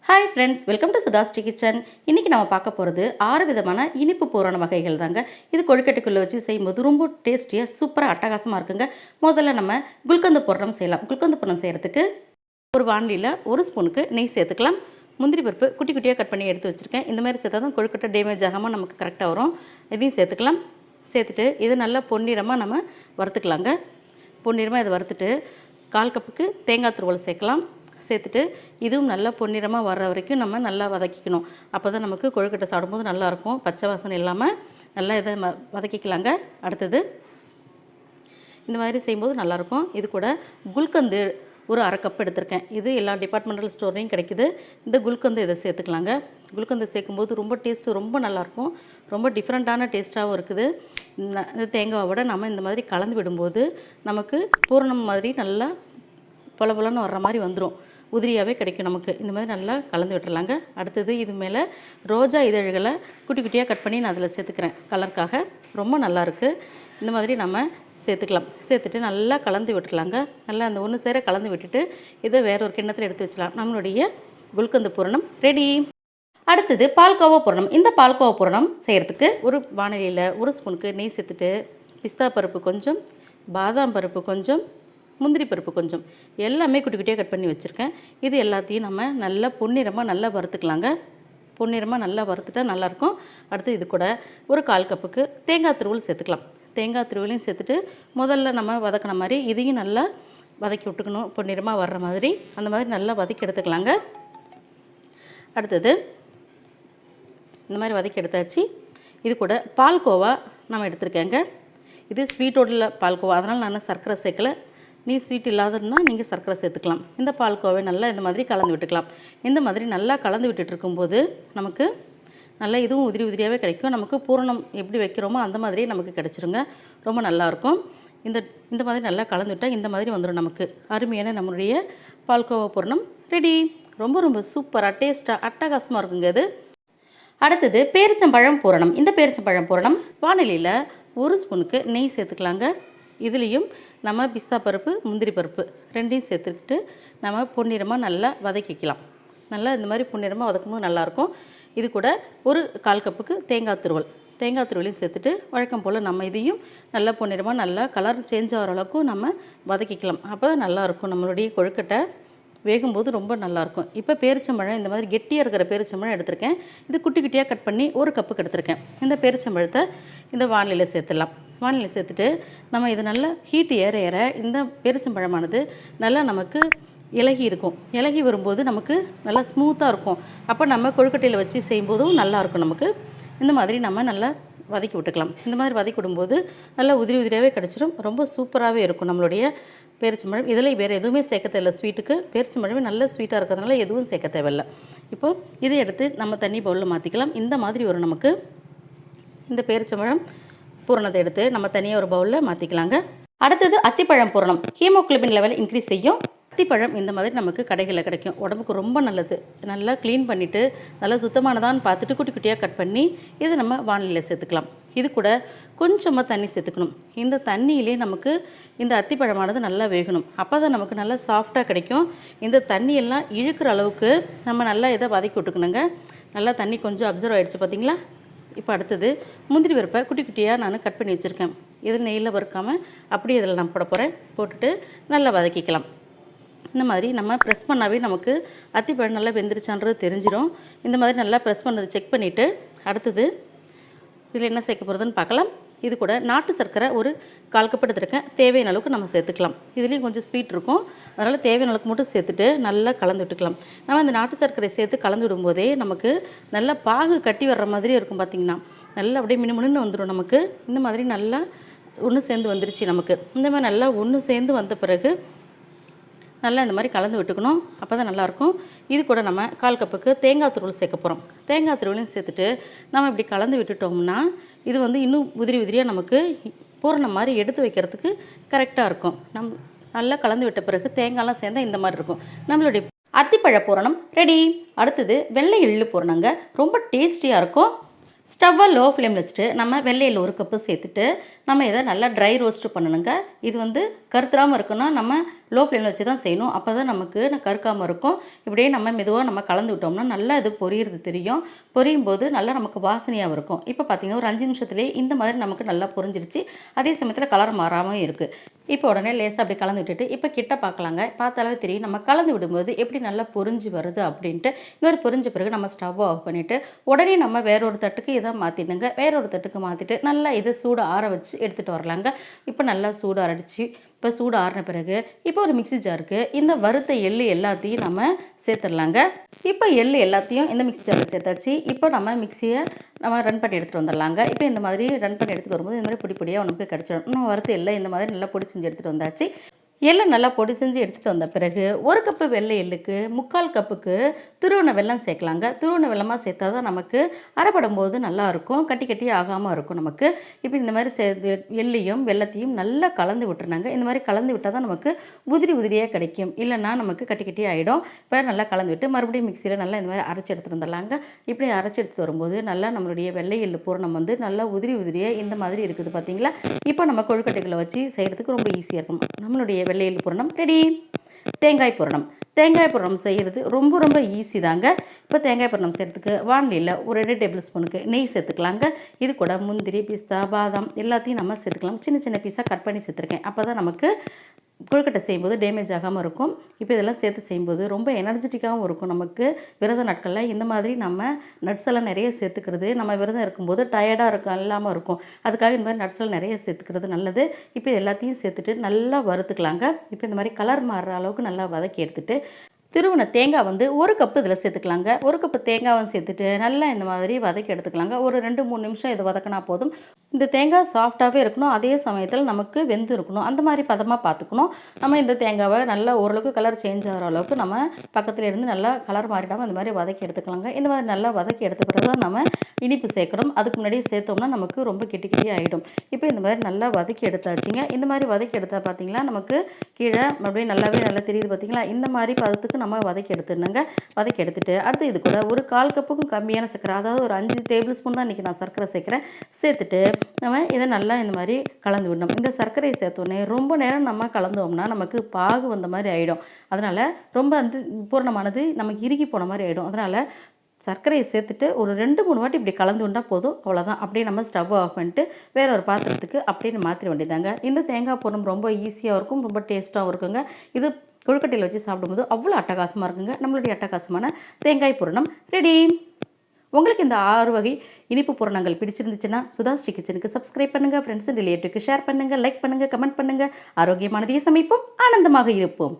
Hi friends, welcome to SudhaSri kitchen. இன்றைக்கி நம்ம பார்க்க போகிறது 6 விதமான இனிப்பு பூரண வகைகள் தாங்க. இது கொழுக்கட்டைக்குள்ளே வச்சு செய்யும்போது ரொம்ப டேஸ்டியாக சூப்பராக அட்டகாசமாக இருக்குங்க. முதல்ல நம்ம குல்கந்து பூரணம் செய்யலாம். குல்கந்து பூரணம் செய்கிறதுக்கு ஒரு வாணலியில் 1 ஸ்பூனுக்கு நெய் சேர்த்துக்கலாம். முந்திரி பருப்பு குட்டி குட்டியாக கட் பண்ணி எடுத்து வச்சுருக்கேன். இந்த மாதிரி சேர்த்தா தான் கொழுக்கட்டை டேமேஜ் ஆகாமல் நமக்கு கரெக்டாக வரும். இதையும் சேர்த்துக்கலாம். சேர்த்துட்டு இது நல்லா பொன்னிறமாக நம்ம வறுத்துக்கலாங்க. பொன்னிறமாக இதை வறுத்துட்டு 1/4 கப்புக்கு தேங்காய் துருவல் சேர்க்கலாம். சேர்த்துட்டு இதுவும் நல்லா பொன்னிறமாக வர்ற வரைக்கும் நம்ம நல்லா வதக்கிக்கணும். அப்போ தான் நமக்கு கொழுக்கட்டை சாப்பிடும்போது நல்லாயிருக்கும். பச்சை வாசனை இல்லாமல் நல்லா இதை வதக்கிக்கலாங்க. அடுத்தது இந்த மாதிரி செய்யும்போது நல்லாயிருக்கும். இது கூட குல்கந்து ஒரு 1/2 கப் எடுத்திருக்கேன். இது எல்லா டிபார்ட்மெண்டல் ஸ்டோர்லேயும் கிடைக்கிது. இந்த குல்கந்து இதை சேர்த்துக்கலாங்க. குல்கந்து சேர்க்கும்போது ரொம்ப டேஸ்ட்டு ரொம்ப நல்லாயிருக்கும். ரொம்ப டிஃப்ரெண்ட்டான டேஸ்ட்டாகவும் இருக்குது. இந்த தேங்காவோட நம்ம இந்த மாதிரி கலந்து விடும்போது நமக்கு பூரணம் மாதிரி நல்லா பொல பொலன்னு வர்ற மாதிரி வந்துடும். உதிரியாகவே கிடைக்கும் நமக்கு. இந்த மாதிரி நல்லா கலந்து விட்டுறலாங்க. அடுத்தது இது மேலே ரோஜா இதழ்களை குட்டி குட்டியாக கட் பண்ணி நான் அதில் சேர்த்துக்கிறேன். கலருக்காக ரொம்ப நல்லாயிருக்கு. இந்த மாதிரி நம்ம சேர்த்துக்கலாம். சேர்த்துட்டு நல்லா கலந்து விட்டுறலாங்க. நல்லா அந்த ஒன்று சேர கலந்து விட்டுட்டு இதை வேற ஒரு கிண்ணத்தில் எடுத்து வச்சலாம். நம்மளுடைய குல்கந்து பூரணம் ரெடி. அடுத்தது பால்கோவா பூரணம். இந்த பால்கோவா பூரணம் செய்கிறதுக்கு ஒரு வாணலியில் 1 ஸ்பூனுக்கு நெய் சேர்த்துட்டு பிஸ்தா பருப்பு கொஞ்சம், பாதாம் பருப்பு கொஞ்சம், முந்திரி பருப்பு கொஞ்சம் எல்லாமே குட்டி குட்டியாக கட் பண்ணி வச்சுருக்கேன். இது எல்லாத்தையும் நம்ம நல்லா பொன்னிறமாக நல்லா வறுத்துக்கலாங்க. பொன்னிறமாக நல்லா வறுத்துட்டா நல்லாயிருக்கும். அடுத்து இது கூட ஒரு 1/4 கப்புக்கு தேங்காய் துருவல் சேர்த்துக்கலாம். தேங்காய் துருவலையும் சேர்த்துட்டு முதல்ல நம்ம வதக்கின மாதிரி இதையும் நல்லா வதக்கி விட்டுக்கணும். பொன்னிறமாக வர்ற மாதிரி அந்த மாதிரி நல்லா வதக்கி எடுத்துக்கலாங்க. அடுத்தது இந்த மாதிரி வதக்கி எடுத்தாச்சு. இது கூட பால்கோவா நம்ம எடுத்துருக்கேங்க. இது ஸ்வீட்டோட பால்கோவா, அதனால் நான் சர்க்கரை சேர்க்கலை. நீ ஸ்வீட் இல்லாததுன்னா நீங்கள் சர்க்கரை சேர்த்துக்கலாம். இந்த பால்கோவை நல்லா இந்த மாதிரி கலந்து விட்டுக்கலாம். இந்த மாதிரி நல்லா கலந்து விட்டுட்டு இருக்கும்போது நமக்கு நல்லா இதுவும் உதிரி உதிரியாகவே கிடைக்கும். நமக்கு பூரணம் எப்படி வைக்கிறோமோ அந்த மாதிரியே நமக்கு கிடச்சிருங்க. ரொம்ப நல்லாயிருக்கும். இந்த மாதிரி நல்லா கலந்து விட்டால் இந்த மாதிரி வந்துடும் நமக்கு. அருமையான நம்மளுடைய பால்கோவா பூரணம் ரெடி. ரொம்ப ரொம்ப சூப்பராக டேஸ்ட்டாக அட்டகாசமாக இருக்குங்க இது. அடுத்தது பேரிச்சம்பழம் பூரணம். இந்த பேரிச்சம்பழம் பூரணம் வானிலையில் 1 ஸ்பூனுக்கு நெய் சேர்த்துக்கலாங்க. இதுலேயும் நம்ம பிஸ்தா பருப்பு, முந்திரி பருப்பு ரெண்டையும் சேர்த்துக்கிட்டு நம்ம பொன்னிறமாக நல்லா வதக்கிக்கலாம். நல்லா இந்த மாதிரி பொன்னிறமாக வதக்கும்போது நல்லாயிருக்கும். இது கூட ஒரு 1/4 கப்புக்கு தேங்காய் துருவலையும் சேர்த்துட்டு வழக்கம் போல் நம்ம இதையும் நல்லா பொன்னிறமாக நல்லா கலர் சேஞ்ச் ஆகிற அளவுக்கு நம்ம வதக்கிக்கலாம். அப்போ தான் நல்லாயிருக்கும். நம்மளுடைய கொழுக்கட்டை வேகும்போது ரொம்ப நல்லாயிருக்கும். இப்போ பேரிச்சம்பழம் இந்த மாதிரி கெட்டியாக இருக்கிற பேரிச்சம்பழம் எடுத்திருக்கேன். இது குட்டி குட்டியாக கட் பண்ணி 1 கப்புக்கு எடுத்திருக்கேன். இந்த பேரிச்சம்பழத்தை இந்த வானிலையில் சேர்த்துடலாம். வானிலையில் சேர்த்துட்டு நம்ம இது நல்லா ஹீட்டு ஏற ஏற இந்த பேரிச்சம்பழமானது நல்லா நமக்கு இலகி இருக்கும். இலகி வரும்போது நமக்கு நல்லா ஸ்மூத்தாக இருக்கும். அப்போ நம்ம கொழுக்கட்டையில் வச்சு செய்யும்போதும் நல்லாயிருக்கும் நமக்கு. இந்த மாதிரி நம்ம நல்லா வதக்கி விட்டுக்கலாம். இந்த மாதிரி வதக்கி விடும்போது நல்லா உதிரி உதிரியாகவே கிடச்சிரும். ரொம்ப சூப்பராகவே இருக்கும் நம்மளுடைய பேரிச்சம்பழம். இதில் வேறு எதுவுமே சேர்க்க தேவையில்லை. ஸ்வீட்டுக்கு பேரிச்சம்பழமே நல்ல ஸ்வீட்டாக இருக்கிறதுனால எதுவும் சேர்க்க தேவையில்லை. இப்போது இதை எடுத்து நம்ம தண்ணி பவுலில் மாற்றிக்கலாம். இந்த மாதிரி ஒரு நமக்கு இந்த பேரிச்சம்பழம் பூரணத்தை எடுத்து நம்ம தனியாக ஒரு பவுலில் மாற்றிக்கலாங்க. அடுத்தது அத்திப்பழம் பூரணம். ஹீமோகுளோபின் லெவல் இன்க்ரீஸ் செய்யும். அத்திப்பழம் இந்த மாதிரி நமக்கு கடைகளில் கிடைக்கும். உடம்புக்கு ரொம்ப நல்லது. நல்லா க்ளீன் பண்ணிவிட்டு நல்லா சுத்தமானதான்னு பார்த்துட்டு குட்டி குட்டியாக கட் பண்ணி இதை நம்ம வானிலையில் சேர்த்துக்கலாம். இது கூட கொஞ்சமாக தண்ணி சேர்த்துக்கணும். இந்த தண்ணியிலே நமக்கு இந்த அத்திப்பழமானது நல்லா வேகணும். அப்போ தான் நமக்கு நல்லா சாஃப்டாக கிடைக்கும். இந்த தண்ணியெல்லாம் இழுக்கிற அளவுக்கு நம்ம நல்லா இதை வதக்கி விட்டுக்கணுங்க. நல்லா தண்ணி கொஞ்சம் அப்சர்வ் ஆகிடுச்சு பார்த்திங்களா. இப்போ அடுத்தது முந்திரி பருப்பை குட்டி குட்டியாக நான் கட் பண்ணி வச்சுருக்கேன். இதில் நெய்யில் வறுக்காமல் அப்படியே இதில் நான் போட போகிறேன். போட்டுட்டு நல்லா வதக்கிக்கலாம். இந்த மாதிரி நம்ம ப்ரெஸ் பண்ணாவே நமக்கு அத்திப்பழம் நல்லா வெந்துருச்சான்றது தெரிஞ்சிடும். இந்த மாதிரி நல்லா ப்ரெஸ் பண்ணதை செக் பண்ணிவிட்டு அடுத்தது இதில் என்ன சேர்க்க போகிறதுன்னு பார்க்கலாம். இது கூட நாட்டு சர்க்கரை ஒரு 1/4 கப் எடுத்துருக்கேன். தேவையான அளவுக்கு நம்ம சேர்த்துக்கலாம். இதுலேயும் கொஞ்சம் ஸ்வீட் இருக்கும். அதனால் தேவையான அளவுக்கு மட்டும் சேர்த்துட்டு நல்லா கலந்து விட்டுக்கலாம். நம்ம இந்த நாட்டு சர்க்கரை சேர்த்து கலந்து விடும்போதே நமக்கு நல்லா பாகு கட்டி வர்ற மாதிரி இருக்கும். பார்த்திங்கன்னா நல்லா அப்படியே மினுமினுன்னு வந்துடும் நமக்கு. இந்த மாதிரி நல்லா ஒன்று சேர்ந்து வந்துருச்சு நமக்கு. இந்த மாதிரி நல்லா ஒன்று சேர்ந்து வந்த பிறகு நல்லா இந்த மாதிரி கலந்து விட்டுக்கணும். அப்போ தான் நல்லாயிருக்கும். இது கூட நம்ம 1/4 கப்புக்கு தேங்காய் துருவல் சேர்க்க போகிறோம். தேங்காய் துருவலையும் சேர்த்துட்டு நம்ம இப்படி கலந்து விட்டுட்டோம்னா இது இன்னும் உதிரி உதிரியாக நமக்கு பூரணம் மாதிரி எடுத்து வைக்கிறதுக்கு கரெக்டாக இருக்கும். நல்லா கலந்து விட்ட பிறகு தேங்காய்லாம் சேர்ந்தால் இந்த மாதிரி இருக்கும். நம்மளுடைய அத்திப்பழ பூரணம் ரெடி. அடுத்தது வெள்ளை எள்ளு பூரணங்க. ரொம்ப டேஸ்டியாக இருக்கும். ஸ்டவ்வை லோ ஃப்ளேமில் வச்சுட்டு நம்ம வெள்ளையில் 1 கப்பு சேர்த்துட்டு நம்ம இதை நல்லா ட்ரை ரோஸ்ட்டு பண்ணணுங்க. இது கருத்துறாமல் இருக்குன்னா நம்ம லோ ஃப்ளேமில் வச்சு தான் செய்யணும். அப்போ தான் நமக்கு கருக்காமல் இருக்கும். இப்படியே நம்ம மெதுவாக நம்ம கலந்து விட்டோம்னா நல்லா இது பொரியிறது தெரியும். பொரியும் போது நல்லா நமக்கு வாசனையாகவும் இருக்கும். இப்போ பார்த்தீங்கன்னா ஒரு 5 நிமிஷத்துலேயே இந்த மாதிரி நமக்கு நல்லா பொரிஞ்சிருச்சு. அதே சமயத்தில் கலர் மாறாமல் இருக்குது. இப்போ உடனே லேசாக அப்படி கலந்து விட்டுட்டு இப்போ கிட்ட பார்க்கலாங்க. பார்த்தாலே தெரியும் நம்ம கலந்து விடும்போது எப்படி நல்லா பொரிஞ்சு வருது அப்படின்ட்டு. இந்த மாதிரி பொரிஞ்ச பிறகு நம்ம ஸ்டவ் ஆஃப் பண்ணிவிட்டு உடனே நம்ம வேற ஒரு தட்டுக்கு இதை மாற்றிடுங்க. வேற ஒரு தட்டுக்கு மாற்றிட்டு நல்லா இதை சூடு ஆற வச்சு எடுத்துகிட்டு வரலாங்க. இப்போ நல்லா சூடு ஆறிடுச்சு. இப்போ சூடு ஆறின பிறகு இப்போ ஒரு மிக்ஸி ஜாருக்கு இந்த வறுத்த எள்ளு எல்லாத்தையும் நம்ம சேர்த்துடலாங்க. இப்போ எள்ளு எல்லாத்தையும் இந்த மிக்ஸி ஜாரில் சேர்த்தாச்சு. இப்போ நம்ம மிக்ஸியை நம்ம ரன் பண்ணி எடுத்துகிட்டு வந்துடலாங்க. இப்போ இந்த மாதிரி ரன் பண்ணி எடுத்துகிட்டு வரும்போது இந்த மாதிரி பொடி பொடியாக நமக்கு கிடச்சிடும். நம்ம வறுத்த எள்ளை இந்த மாதிரி நல்லா பொடி செஞ்சு எடுத்துகிட்டு வந்தாச்சு. எள்ளை நல்லா பொடி செஞ்சு எடுத்துகிட்டு வந்த பிறகு 1 கப்பு வெள்ளை எள்ளுக்கு 3/4 கப்புக்கு துருவின வெல்லம் சேர்க்கலாங்க. துருவின வெல்லமாக சேர்த்தா தான் நமக்கு அரைப்படும் போது நல்லாயிருக்கும். கட்டி கட்டி ஆகாமல் இருக்கும் நமக்கு. இப்போ இந்த மாதிரி எள்ளையும் வெல்லத்தையும் நல்லா கலந்து விட்டுருனாங்க. இந்த மாதிரி கலந்து விட்டால் தான் நமக்கு உதிரி உதிரியாக கிடைக்கும். இல்லைன்னா நமக்கு கட்டி கட்டி ஆகிடும். இப்போ நல்லா கலந்து விட்டு மறுபடியும் மிக்சியில் நல்லா இந்த மாதிரி அரைச்சி எடுத்துகிட்டு வந்துடலாங்க. இப்படி அரைச்சி எடுத்துகிட்டு வரும்போது நல்லா நம்மளுடைய வெள்ளை எள்ளு பூரணம் நல்லா உதிரி உதிரியாக இந்த மாதிரி இருக்குது பார்த்தீங்களா. இப்போ நம்ம கொழுக்கட்டைகளை வச்சு செய்கிறதுக்கு ரொம்ப ஈஸியாக இருக்கும். நம்மளுடைய வெள்ளை எள்ளு பூரணம் ரெடி. தேங்காய் பூரணம். தேங்காய் பூரணம் செய்கிறது ரொம்ப ரொம்ப ஈஸி தாங்க. இப்போ தேங்காய் பூரணம் செய்கிறதுக்கு வானிலையில் ஒரு 2 டேபிள் ஸ்பூனுக்கு நெய் சேர்த்துக்கலாங்க. இது கூட முந்திரி, பிஸ்தா, பாதாம் எல்லாத்தையும் நம்ம சேர்த்துக்கலாம். சின்ன சின்ன பீஸாக கட் பண்ணி சேர்த்துருக்கேன். அப்போ தான் நமக்கு கொழுக்கட்டை செய்யும்போது டேமேஜ் ஆகாமல் இருக்கும். இப்போ இதெல்லாம் சேர்த்து செய்யும்போது ரொம்ப எனர்ஜெட்டிக்காகவும் இருக்கும். நமக்கு விரத நாட்களில் இந்த மாதிரி நம்ம நட்ஸ் எல்லாம் நிறைய சேர்த்துக்கிறது நம்ம விரதம் இருக்கும்போது டயர்டாக இல்லாமல் இருக்கும். அதுக்காக இந்த மாதிரி நட்ஸ் எல்லாம் நிறைய சேர்த்துக்கிறது நல்லது. இப்போ எல்லாத்தையும் சேர்த்துட்டு நல்லா வறுத்துக்கலாங்க. இப்போ இந்த மாதிரி கலர் மாறுற அளவுக்கு நல்லா வதக்கி எடுத்துட்டு திருவன தேங்காய் 1 கப்பு இதில் சேர்த்துக்கலாங்க. 1 கப்பு தேங்காவும் சேர்த்துட்டு நல்லா இந்த மாதிரி வதக்கி எடுத்துக்கலாங்க. ஒரு 2-3 நிமிஷம் இதை வதக்கினா போதும். இந்த தேங்காய் சாஃப்டாகவே இருக்கணும். அதே சமயத்தில் நமக்கு வெந்து இருக்கணும். அந்த மாதிரி பதமாக பார்த்துக்கணும். நம்ம இந்த தேங்காவை நல்லா ஓரளவுக்கு கலர் சேஞ்ச் ஆகிற அளவுக்கு நம்ம பக்கத்தில் இருந்து நல்லா கலர் மாறிடாமல் இந்த மாதிரி வதக்கி எடுத்துக்கலாங்க. இந்த மாதிரி நல்லா வதக்கி எடுத்த பிறகு தான் நம்ம இனிப்பு சேர்க்கணும். அதுக்கு முன்னாடியே சேர்த்தோம்னா நமக்கு ரொம்ப கெட்டி கெட்டி ஆகிடும். இப்போ இந்த மாதிரி நல்லா வதக்கி எடுத்தாச்சுங்க. இந்த மாதிரி வதக்கி எடுத்தால் பார்த்தீங்களா நமக்கு கீழே மறுபடியும் நல்லா தெரியுது பார்த்தீங்களா. இந்த மாதிரி பதத்துக்கு நம்ம வதக்கி எடுத்துடணுங்க. வதக்கி எடுத்துட்டு அடுத்து இது கூட ஒரு 1/4 கப்புக்கும் கம்மியான சர்க்கரை, அதாவது ஒரு 5 டேபிள் ஸ்பூன் தான் இன்றைக்கி நான் சர்க்கரை சேர்க்குறேன். சேர்த்துட்டு நம்ம இதை நல்லா இந்த மாதிரி கலந்து விடணும். இந்த சர்க்கரையை சேர்த்தோடனே ரொம்ப நேரம் நம்ம கலந்தோம்னா நமக்கு பாகு வந்த மாதிரி ஆகிடும். அதனால் ரொம்ப பூரணமானது நமக்கு இறுகி போன மாதிரி ஆகிடும். அதனால் சர்க்கரையை சேர்த்துட்டு ஒரு 2-3 வாட்டி இப்படி கலந்து விட்டால் போதும். அவ்வளோதான். அப்படியே நம்ம ஸ்டவ் ஆஃப் பண்ணிட்டு வேற ஒரு பாத்திரத்துக்கு அப்படியே மாற்றிட வேண்டியதாங்க. இந்த தேங்காய் பூரணம் ரொம்ப ஈஸியாக இருக்கும், ரொம்ப டேஸ்ட்டாகவும் இருக்குங்க. இது கொழுக்கட்டையில் வச்சு சாப்பிடும்போது அவ்வளோ அட்டகாசமாக இருக்குங்க. நம்மளுடைய அட்டகாசமான தேங்காய் பூரணம் ரெடி. உங்களுக்கு இந்த 6 வகை இனிப்பு பூரணங்கள் பிடிச்சிருந்துச்சுன்னா சுதாஸ்ரீ கிச்சனுக்கு சப்ஸ்கிரைப் பண்ணுங்கள். ஃப்ரெண்ட்ஸ் அண்ட் ரிலேட்டிவ்க்கு ஷேர் பண்ணுங்கள், லைக் பண்ணுங்கள், கமெண்ட் பண்ணுங்கள். ஆரோக்கியமானதையே சமைப்போம், ஆனந்தமாக இருப்போம்.